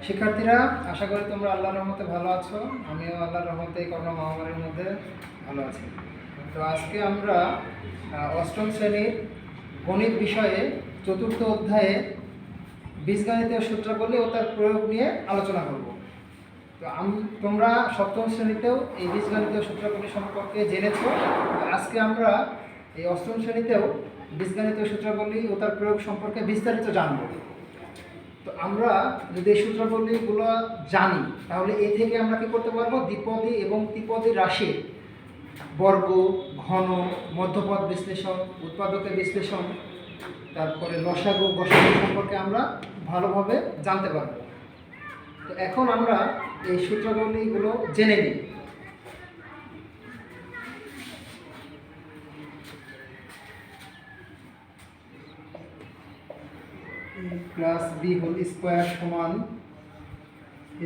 শিক্ষার্থীরা, আশা করি তোমরা আল্লাহর রহমতে ভালো আছো। আমিও আল্লাহর রহমতে করোনা মহামারীর মধ্যে ভালো আছি। তো আজকে আমরা অষ্টম শ্রেণীর গণিত বিষয়ে চতুর্থ অধ্যায়ে বীজগণিতীয় সূত্রাবলী ও তার প্রয়োগ নিয়ে আলোচনা করব। তো তোমরা সপ্তম শ্রেণীতেও এই বীজগণিতীয় সূত্রাবলী সম্পর্কে জেনেছো। আজকে আমরা এই অষ্টম শ্রেণীতেও বীজগণিতীয় সূত্রাবলী ও তার প্রয়োগ সম্পর্কে বিস্তারিত জানব। তো আমরা যদি এই সূত্রাবলীগুলো জানি, তাহলে এ থেকে আমরা কী করতে পারবো? দ্বিপদী এবং ত্রিপদী রাশির বর্গ, ঘন, মধ্যপদ বিশ্লেষণ, উৎপাদকের বিশ্লেষণ, তারপরে লসাগু, গসাগু সম্পর্কে আমরা ভালোভাবে জানতে পারব। তো এখন আমরা এই সূত্রাবলীগুলো জেনে নিই। প্লাস বি হোল স্কোয়ার সমান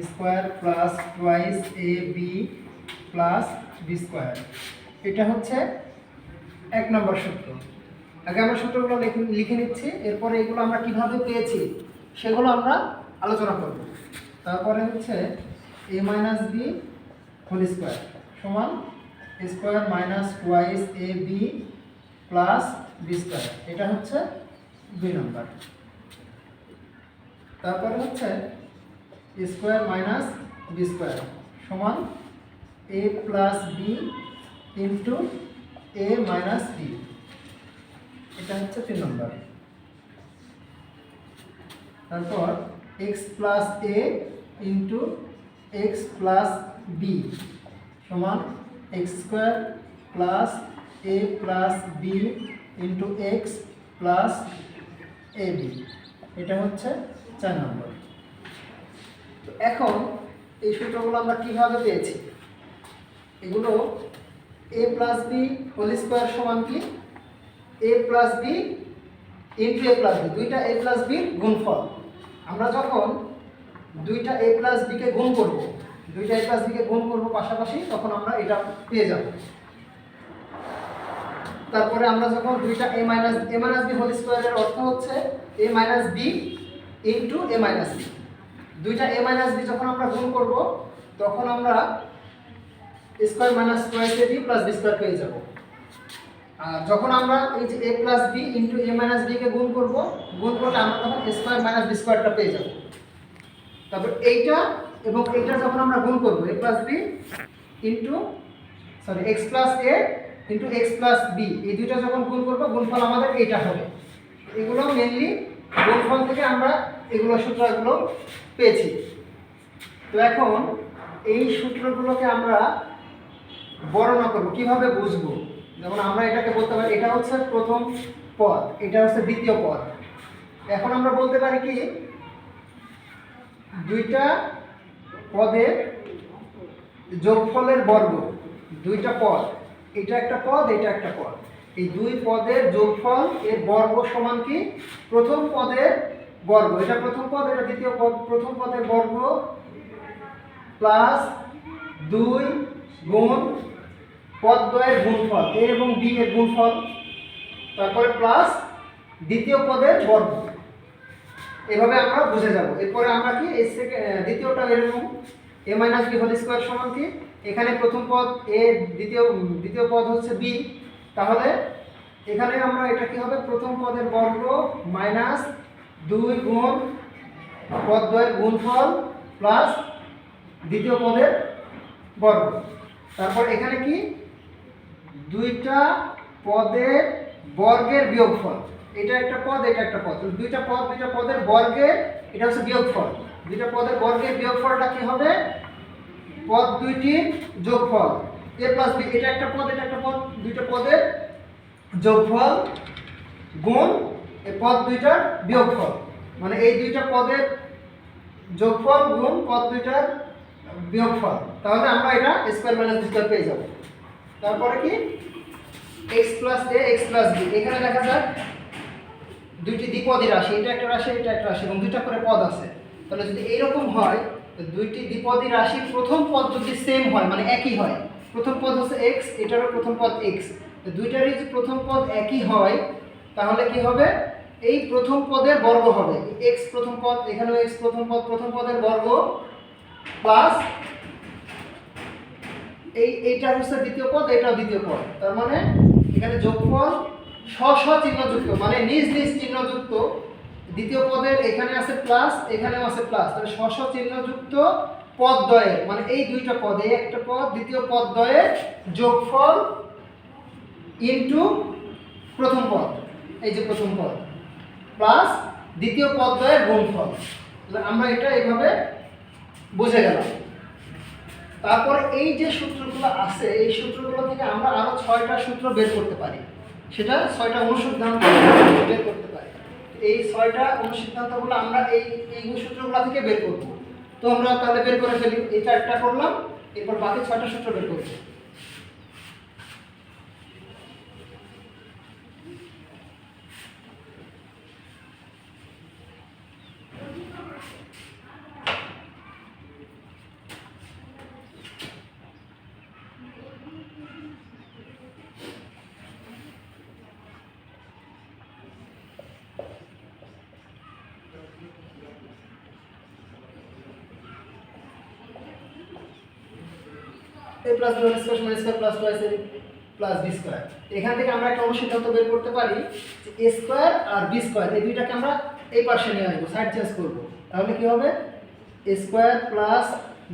square plus twice A B plus b square. এটা হচ্ছে 1 নম্বর সূত্র। আগে আমরা সূত্রগুলো লিখে নিচ্ছি, এরপরে এগুলো আমরা কিভাবে পেয়েছি সেগুলো আমরা আলোচনা করব। তারপরে হচ্ছে এ মাইনাস বি হোল স্কোয়ার সমান square minus twice A B plus b square. এটা হচ্ছে 2 নম্বর। তারপরে হচ্ছে স্কোয়ার মাইনাস বি স্কোয়ার সমান A plus B into A minus B. এটা হচ্ছে 3 নম্বর। তারপর X plus A into X plus B সমান X square plus A plus B into X plus A B. এটা হচ্ছে 4 নম্বর। তো এখন এই সূত্রগুলো আমরা কিভাবে পেয়েছি? এগুলো এ প্লাস বি হোল স্কোয়ার সমান কি? এ প্লাস বি ইন্টু এ প্লাস বি, দুইটা এ প্লাস বির গুণফল। আমরা যখন দুইটা এ প্লাস বিকে গুণ করব, দুইটা এ প্লাস বিকে গুণ করব পাশাপাশি, তখন আমরা এটা পেয়ে যাব। তারপরে আমরা যখন দুইটা এ মাইনাস বি হোল স্কোয়ারের অর্থ হচ্ছে এ minus B into A minus B, দুইটা এ মাইনাস বি যখন আমরা গুণ করব, তখন আমরা square minus twice A B plus b square পেয়ে যাব। আর যখন আমরা এই যে এ plus B into A minus বিকে গুণ করবো, গুণ করলে আমরা তখন স্কোয়ার মাইনাস বি স্কোয়ারটা পেয়ে যাব। তারপর এইটা এবং এইটা যখন আমরা গুণ করবো, A plus B into X plus A into X plus B, এই দুইটা যখন গুণ করবো, গুণফল আমাদের এইটা হবে। এগুলো মেনলি গুণফল থেকে আমরা এগুলো সূত্রগুলো পেয়েছি। তো এখন এই সূত্রগুলোকে আমরা বর্ণনা করবো, কিভাবে বুঝবো? যেমন আমরা এটাকে বলতে পারি এটা হচ্ছে প্রথম পদ, এটা হচ্ছে দ্বিতীয় পদ। এখন আমরা বলতে পারি কি, দুইটা পদের যোগফলের বর্গ, দুইটা পদ, এটা একটা পদ, এটা একটা পদ, এই দুই পদের যোগফল এর বর্গ সমান কি? প্রথম পদের বর্গ, এটা প্রথম পদ, এটা দ্বিতীয় পদ, প্রথম পদের বর্গ প্লাস 2 গুণ পদদ্বয়ের গুণফল এ এবং বি এর গুণফল, তারপরে প্লাস দ্বিতীয় পদের বর্গ। এভাবে আমরা বুঝে যাব। এরপরে আমরা কি দ্বিতীয়টা এরকম এ মাইনাস বি হোল স্কোয়ার সমান কি? এখানে প্রথম পদ এ, দ্বিতীয় পদ হচ্ছে বি, তাহলে এখানে আমরা এটা কি হবে? প্রথম পদের বর্গ মাইনাস 2 গুণ পদদ্বয়ের গুণফল প্লাস দ্বিতীয় পদের বর্গ। তারপর এখানে কি? দুইটা পদের বর্গের বিয়োগফল, এটা একটা পদ, এটা একটা পদ, দুইটা পদের বর্গের, এটা হচ্ছে বিয়োগফল। দুইটা পদের বর্গের বিয়োগফলটা কি হবে? পদ দুইটির যোগফল এ প্লাস বি, এটা একটা পদ, এটা একটা পদ, দুইটা পদের যোগফল গুণ এই পদ দুইটার বিয়োগফল, মানে এই দুইটা পদের যোগফল গুণ পদ দুইটার বিয়োগফল। তাহলে আমরা এটা স্কোয়ার মাইনাস বি স্কোয়ার পেয়ে যাব। তারপরে কি? এক্স প্লাস এ এক্স প্লাস বি, এখানে দেখা যাক দুইটি দ্বিপদী রাশি, এটা একটা রাশি, এটা একটা রাশি, এবং দুইটা করে পদ আছে। তাহলে যদি এইরকম হয়, তো দুইটি দ্বিপদী রাশির প্রথম পদ যদি সেম হয়, মানে একই হয়, প্রথম পদ হচ্ছে এক্স, এটারও প্রথম পদ এক্স, তো দুইটারই যদি প্রথম পদ একই হয়, তাহলে কি হবে? এই প্রথম পদের বর্গ হবে x প্রথম পদ, এখানেও x প্রথম পদ, প্রথম পদের বর্গ প্লাস এইটা হচ্ছে দ্বিতীয় পদ, এটাও দ্বিতীয় পদ। তার মানে এখানে যোগফল স্ব চিহ্নযুক্ত, মানে নিজ নিজ চিহ্নযুক্ত। দ্বিতীয় পদের এখানে আছে প্লাস, এখানেও আছে প্লাস, তাহলে স্ব চিহ্নযুক্ত পদ দ্বয়ের, মানে এই দুইটা পদ, এই একটা পদ দ্বিতীয় পদ দ্বয়ের যোগফল ইনটু প্রথম পদ, এই যে প্রথম পদ প্লাস দ্বিতীয় পদ দ্বয়ের গুণফল। আমরা এটা এইভাবে বুঝে গেলাম। তারপর এই যে সূত্রগুলো আছে, এই সূত্রগুলো থেকে আমরা আরো 6টা সূত্র বের করতে পারি, সেটা 6টা অনুসিদ্ধান্ত বের করতে পারি। এই 6টা অনুসিদ্ধান্তগুলো আমরা এই সূত্রগুলো থেকে বের করব। তো আমরা তাহলে বের করে ফেলি। এটা একটা করলাম, এরপর বাকি 6টা সূত্র বের করব। a plus b whole square সমান square plus 2ac plus b square. এখান থেকে আমরা একটা অনুসিদ্ধান্ত বের করতে পারি যে a স্কয়ার আর b স্কয়ার এই দুইটাকে আমরা এই পাশে নিয়ে আসবো, সাইড চেঞ্জ করব। তাহলে কি হবে? a square plus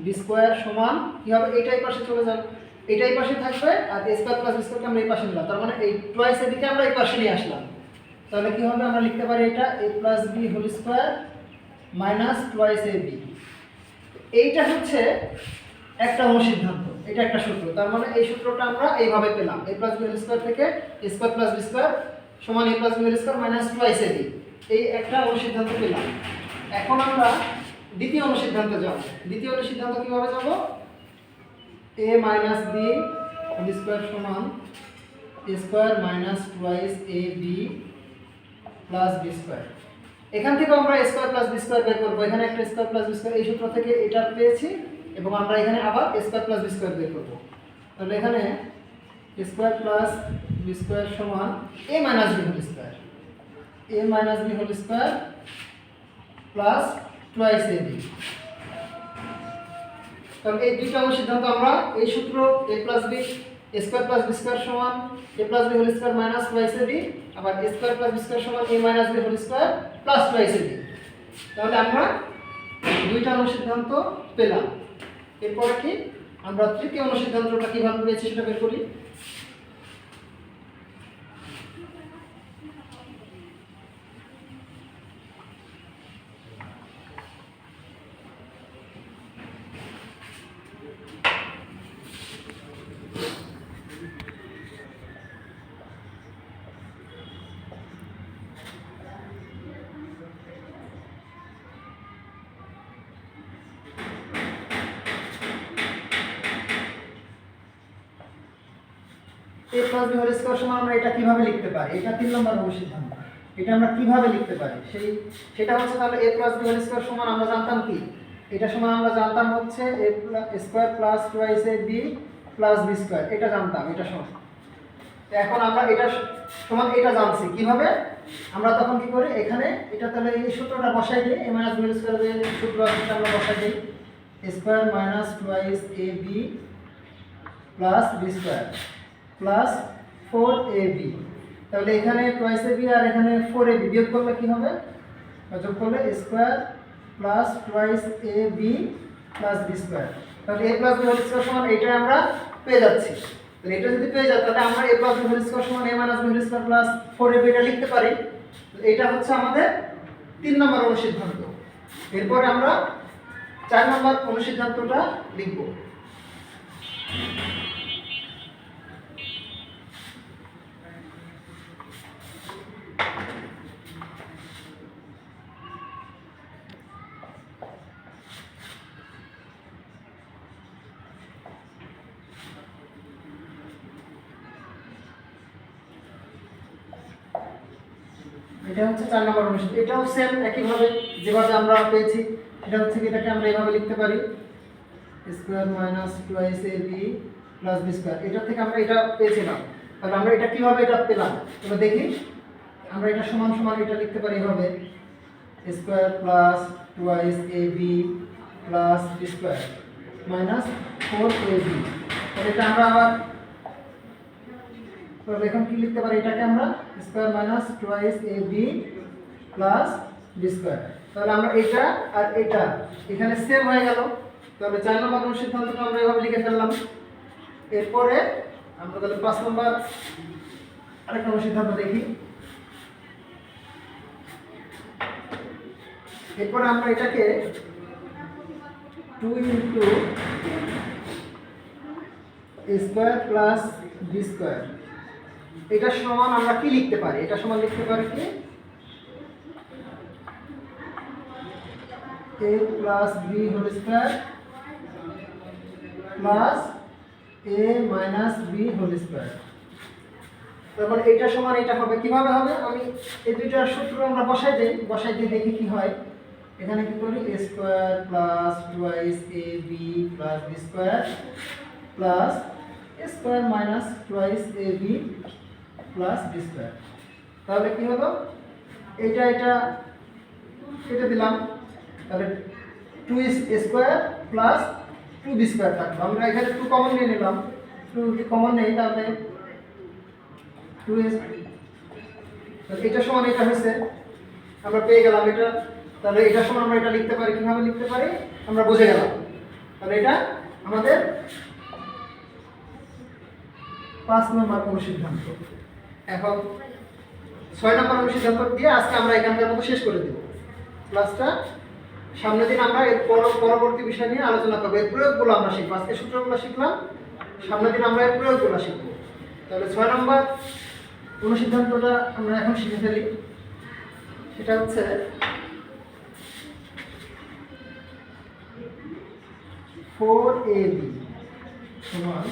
b square সমান কি হবে? এইটাই পাশে চলে যাবে, এটাই পাশে থাকবে, আর a স্কয়ার প্লাস b স্কয়ারকে আমরা এই পাশে নিলাম। তার মানে এই টুয়াইস a দিকে আমরা এই পাশে নিয়ে আসলাম। তাহলে কি হবে? আমরা লিখতে পারি এটা a plus b whole square minus twice ab। এইটা হচ্ছে একটা অনুসিদ্ধান্ত, এটা একটা সূত্র। তার মানে এই সূত্রটা আমরা এইভাবে পেলাম, a plus b whole square থেকে a square plus b square সমান a plus b whole square minus twice ab। এই একটা অনুসিদ্ধান্ত পেলাম। এখন আমরা দ্বিতীয় অনুসিদ্ধান্তে যাব। দ্বিতীয় অনুসিদ্ধান্ত কিভাবে যাব? a minus b whole square সমান a square minus twice ab plus b square. এখান থেকে আমরা a square plus b square বের করব। এখানে একটা স্কয়ার প্লাস b স্কয়ার এই সূত্র থেকে এটা পেয়েছি, এবং আমরা এখানে আবার a square plus b square বের করব। তাহলে এখানে a square plus b square সমান a minus b whole square, a minus b whole square plus twice ab। তাহলে এই দুইটা অনুসিদ্ধান্ত আমরা এই সূত্র a plus b a square plus b square সমান a plus b whole square minus twice ab, আবার a square plus b square সমান a minus b whole square plus twice ab। তাহলে আমরা দুইটা অনুসিদ্ধান্ত পেলাম। এরপরে কি আমরা তৃতীয় অনুসিদ্ধান্তটা কিভাবে পেয়েছি সেটা বের করি। a plus b whole square সমান আমরা এটা কিভাবে লিখতে পারি? এটা 3 নম্বর অনুসিদ্ধান্ত। এটা আমরা কিভাবে লিখতে পারি সেটা হচ্ছে, তাহলে a plus b whole square সমান আমরা জানতাম কি? এটা সমান আমরা জানতাম হচ্ছে a square plus twice ab plus b square, এটা জানতাম, এটা সমান। এখন আমরা এটা সমান এটা জানছি কিভাবে? আমরা তখন কি করি, এখানে এটা তাহলে এই সূত্রটা বসাই দিই, a মাইনাস b হোল স্কয়ারের সূত্র আছে সেটা আমরা বসাই দিই, a square minus twice ab plus b square plus 4ab। তাহলে এখানে টুয়াইস ab আর এখানে 4ab বিয়োগ করলে কি হবে? যোগ করলে a square plus twice ab plus b square. তাহলে a plus b whole square সমান এইটাই আমরা পেয়ে যাচ্ছি। তাহলে এটা যদি পেয়ে যায় তাহলে আমরা a plus b whole square সমান a minus b whole square plus 4ab এটা লিখতে পারি। এটা হচ্ছে আমাদের 3 নম্বর অনুসিদ্ধান্ত। এরপরে আমরা 4 নম্বর অনুসিদ্ধান্তটা লিখব। এটা হচ্ছে 4 নম্বর অনুসিদ্ধান্ত। এটাও সেম একইভাবে যেভাবে আমরা পেয়েছি সেটা হচ্ছে কি, এটাকে আমরা এইভাবে লিখতে পারি square minus twice ab plus b square. এটা থেকে আমরা এটা পেয়েছিলাম। তাহলে আমরা এটা কিভাবে এটা পেলাম তোমরা দেখি। আমরা এটা সমান সমান এটা লিখতে পারি এভাবে square plus twice A B plus B square minus 4ab। তাহলে এটা আমরা আবার তাহলে এখন কি লিখতে পারি, এটাকে আমরা square minus twice A B plus B square. তাহলে আমরা এটা আর এটা এখানে সেম হয়ে গেল। তাহলে 4 নম্বর অনুসিদ্ধান্তটা আমরা এভাবে লিখে ফেললাম। এরপরে আমরা তাহলে 5 নম্বর আরেকটা অনুসিদ্ধান্ত দেখি। এরপরে আমরা এটাকে 2 into square plus B square এটা সমান আমরা কি লিখতে পারি, এটা সমান লিখতে পারি কি a plus b whole square plus a minus b whole square. তারপর এটা সমান এটা হবে, কিভাবে হবে আমি এই দুইটার সূত্র আমরা বসাই দিই দেখি কি হয়। এখানে কি করি a square plus twice a b plus b square plus a square minus twice a b plus b square. তাহলে কি হলো, এটা এটা দিলাম, তাহলে 2a square plus 2b square থাকলো। আমরা এখানে 2 কমন নিয়ে নিলাম, 2 কি কমন নেই, তাহলে 2a তাহলে এটা সমান এটা হয়েছে, আমরা পেয়ে গেলাম এটা। তাহলে এটা সমান আমরা এটা লিখতে পারি, কিভাবে লিখতে পারি আমরা বুঝে গেলাম। তাহলে এটা আমাদের 5 নম্বর অনুসিদ্ধান্ত। এখন 6 নম্বর অনুসিদ্ধান্ত দিয়ে আজকে আমরা এখানকার মতো শেষ করে দেব ক্লাসটা। সামনের দিন আমরা এর পরবর্তী বিষয় নিয়ে আলোচনা করবো, এর প্রয়োগগুলো আমরা শিখবো। আজকে সূত্রগুলো শিখলাম, সামনের দিন আমরা এর প্রয়োগগুলো শিখবো। তাহলে 6 নম্বর অনুসিদ্ধান্তটা আমরা এখন শিখে ফেলি। সেটা হচ্ছে ফোর এ বি সমান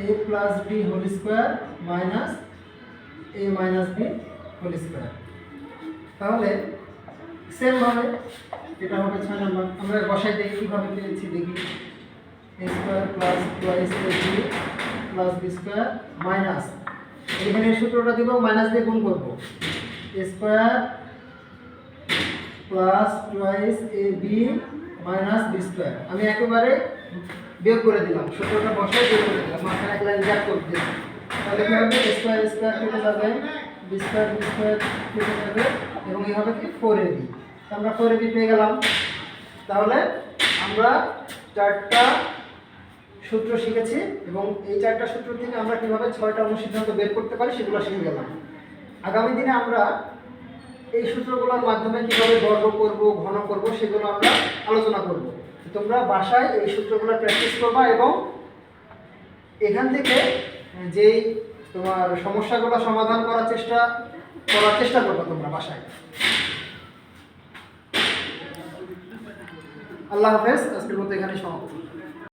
a plus b whole square minus a minus b whole square. তাহলে সেম ভাবে এটা হবে 6 নম্বর। আমরা বসাই দেখি কিভাবে পেয়েছি, দেখি a square plus twice a b plus b square minus এখানে সূত্রটা দিব, মাইনাস দিয়ে গুণ করব a square plus twice a b minus B square. আমি একেবারে বিয়োগ করে দিলাম, সূত্রটা বসাই বিয়োগ করে দিলাম, মাঝখানে এক লাইন গ্যাপ করে দিলাম। তাহলে কি হবে, স্কোয়ার স্কোয়ার কেটে যাবে, বি স্কোয়ার কেটে যাবে, এবং এই হবে কি 4ab। আমরা 4ab পেয়ে গেলাম। তাহলে আমরা 4টা সূত্র শিখেছি, এবং এই 4টা সূত্র থেকে আমরা কিভাবে 6টা অনুসিদ্ধান্ত বের করতে পারি সেগুলো শিখে গেলাম। আগামী দিনে আমরা এই সূত্রগুলোর মাধ্যমে কিভাবে বর্গ করব, ঘন করব সেগুলো আমরা আলোচনা করব। তোমরা বাসায় এই সূত্রগুলো প্র্যাকটিস করবা, এবং এখান থেকে যেই তোমার সমস্যাগুলো সমাধান করার চেষ্টা করবা তোমরা বাসায়। আল্লাহ হাফেজ, আজকের মতো এখানে সমাপ্ত।